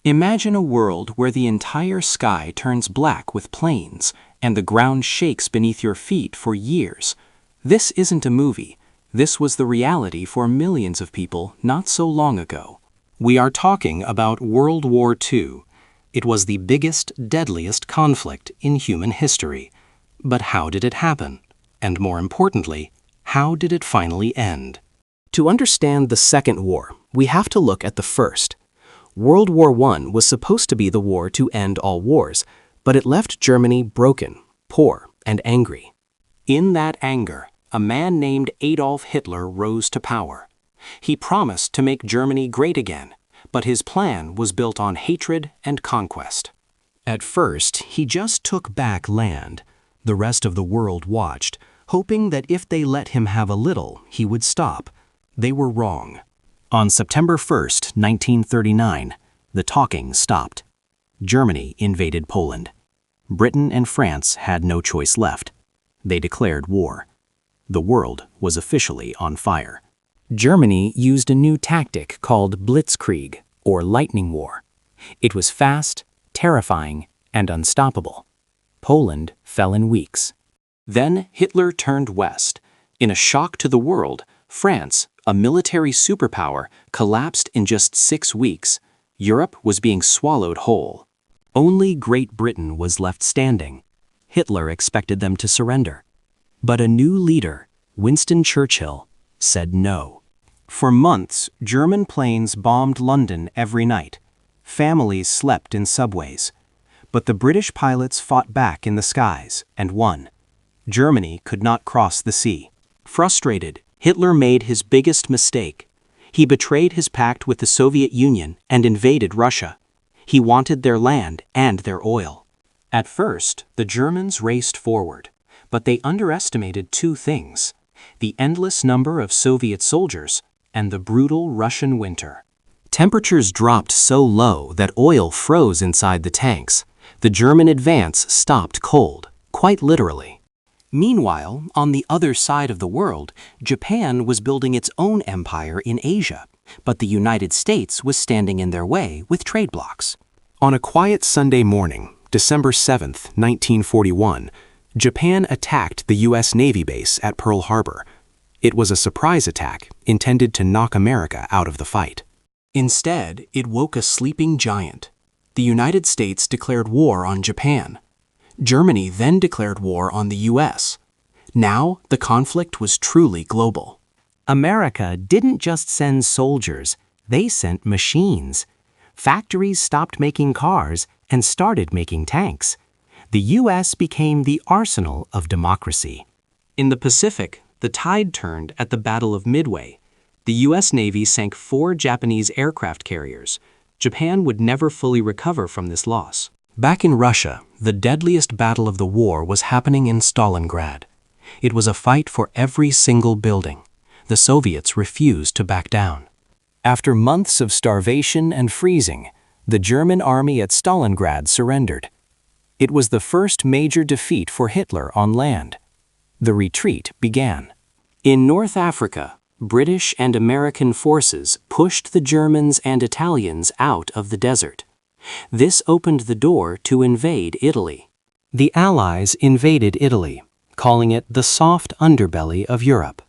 Imagine a world where the entire sky turns black with planes and the ground shakes beneath your feet for years. This isn't a movie. This was the reality for millions of people not so long ago. We are talking about World War II. It was the biggest, deadliest conflict in human history. But how did it happen? And more importantly, how did it finally end? To understand the Second War, we have to look at the first. World War I was supposed to be the war to end all wars, but it left Germany broken, poor, and angry. In that anger, a man named Adolf Hitler rose to power. He promised to make Germany great again, but his plan was built on hatred and conquest. At first, he just took back land. The rest of the world watched, hoping that if they let him have a little, he would stop. They were wrong. On September 1st, 1939, the talking stopped. Germany invaded Poland. Britain and France had no choice left. They declared war. The world was officially on fire. Germany used a new tactic called Blitzkrieg, or lightning war. It was fast, terrifying, and unstoppable. Poland fell in weeks. Then Hitler turned west. In a shock to the world, France, a military superpower, collapsed in just 6 weeks. Europe was being swallowed whole. Only Great Britain was left standing. Hitler expected them to surrender. But a new leader, Winston Churchill, said no. For months, German planes bombed London every night. Families slept in subways. But the British pilots fought back in the skies and won. Germany could not cross the sea. Frustrated, Hitler made his biggest mistake. He betrayed his pact with the Soviet Union and invaded Russia. He wanted their land and their oil. At first, the Germans raced forward, but they underestimated 2 things: the endless number of Soviet soldiers and the brutal Russian winter. Temperatures dropped so low that oil froze inside the tanks. The German advance stopped cold, quite literally. Meanwhile, on the other side of the world, Japan was building its own empire in Asia, but the United States was standing in their way with trade blocs. On a quiet Sunday morning, December 7, 1941, Japan attacked the U.S. Navy base at Pearl Harbor. It was a surprise attack intended to knock America out of the fight. Instead, it woke a sleeping giant. The United States declared war on Japan. Germany then declared war on the U.S. Now, the conflict was truly global. America didn't just send soldiers, they sent machines. Factories stopped making cars and started making tanks. The U.S. became the arsenal of democracy. In the Pacific, the tide turned at the Battle of Midway. The U.S. Navy sank 4 Japanese aircraft carriers. Japan would never fully recover from this loss. Back in Russia, the deadliest battle of the war was happening in Stalingrad. It was a fight for every single building. The Soviets refused to back down. After months of starvation and freezing, the German army at Stalingrad surrendered. It was the first major defeat for Hitler on land. The retreat began. In North Africa, British and American forces pushed the Germans and Italians out of the desert. This opened the door to invade Italy. The Allies invaded Italy, calling it the soft underbelly of Europe.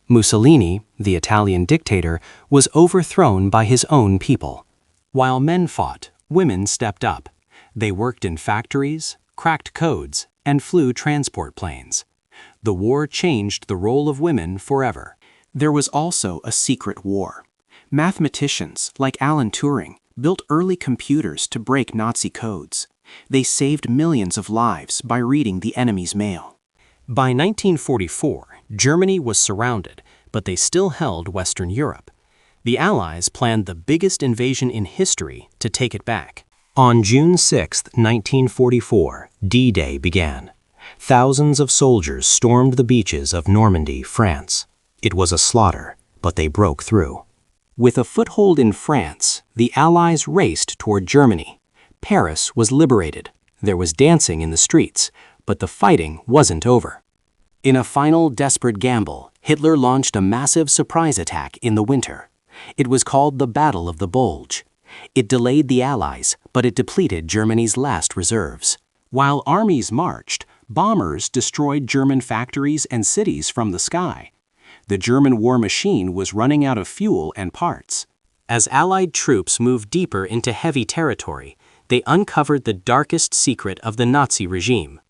Mussolini, the Italian dictator, was overthrown by his own people. While men fought, women stepped up. They worked in factories, cracked codes, and flew transport planes. The war changed the role of women forever. There was also a secret war. Mathematicians, like Alan Turing, built early computers to break Nazi codes. They saved millions of lives by reading the enemy's mail. By 1944, Germany was surrounded, but they still held Western Europe. The Allies planned the biggest invasion in history to take it back. On June 6, 1944, D-Day began. Thousands of soldiers stormed the beaches of Normandy, France. It was a slaughter, but they broke through. With a foothold in France, the Allies raced toward Germany. Paris was liberated. There was dancing in the streets, but the fighting wasn't over. In a final desperate gamble, Hitler launched a massive surprise attack in the winter. It was called the Battle of the Bulge. It delayed the Allies, but it depleted Germany's last reserves. While armies marched, bombers destroyed German factories and cities from the sky. The German war machine was running out of fuel and parts. As Allied troops moved deeper into heavy territory, they uncovered the darkest secret of the Nazi regime: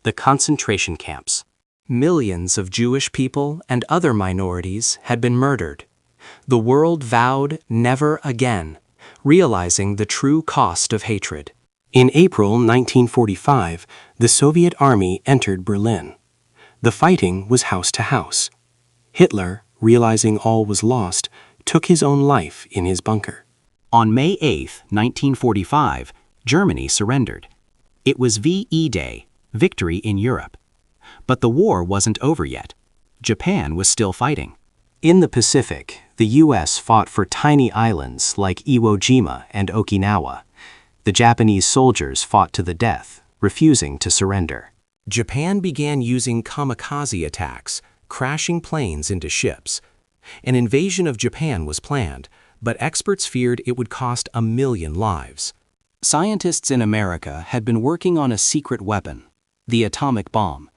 the concentration camps. Millions of Jewish people and other minorities had been murdered. The world vowed never again, realizing the true cost of hatred. In April 1945, the Soviet army entered Berlin. The fighting was house to house. Hitler, realizing all was lost, took his own life in his bunker. On May 8, 1945, Germany surrendered. It was VE Day, victory in Europe. But the war wasn't over yet. Japan was still fighting. In the Pacific, the U.S. fought for tiny islands like Iwo Jima and Okinawa. The Japanese soldiers fought to the death, refusing to surrender. Japan began using kamikaze attacks, crashing planes into ships. An invasion of Japan was planned, but experts feared it would cost 1 million lives. Scientists in America had been working on a secret weapon, the atomic bomb.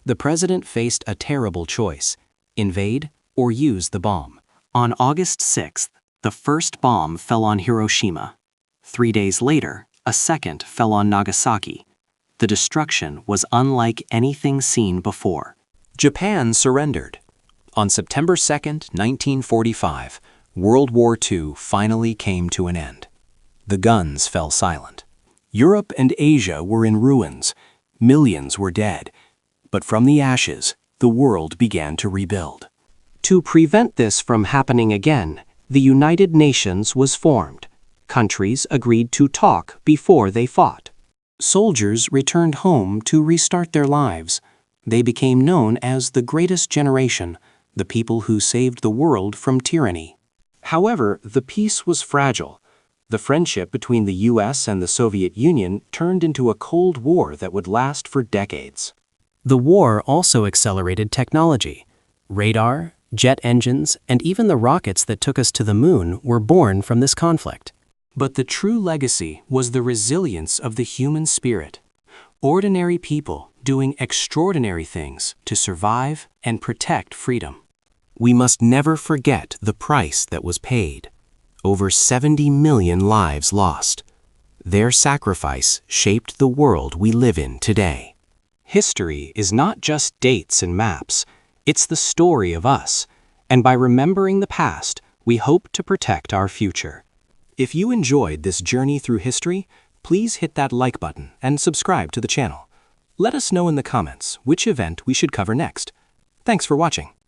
The president faced a terrible choice: invade or use the bomb. On August 6th, the first bomb fell on Hiroshima. 3 days later, a second fell on Nagasaki. The destruction was unlike anything seen before. Japan surrendered. On September 2, 1945, World War II finally came to an end. The guns fell silent. Europe and Asia were in ruins. Millions were dead. But from the ashes, the world began to rebuild. To prevent this from happening again, the United Nations was formed. Countries agreed to talk before they fought. Soldiers returned home to restart their lives. They became known as the Greatest Generation, the people who saved the world from tyranny. However, the peace was fragile. The friendship between the US and the Soviet Union turned into a Cold War that would last for decades. The war also accelerated technology. Radar, jet engines, and even the rockets that took us to the moon were born from this conflict. But the true legacy was the resilience of the human spirit. Ordinary people doing extraordinary things to survive and protect freedom. We must never forget the price that was paid. Over 70 million lives lost. Their sacrifice shaped the world we live in today. History is not just dates and maps. It's the story of us. And by remembering the past, we hope to protect our future. If you enjoyed this journey through history, please hit that like button and subscribe to the channel. Let us know in the comments which event we should cover next. Thanks for watching.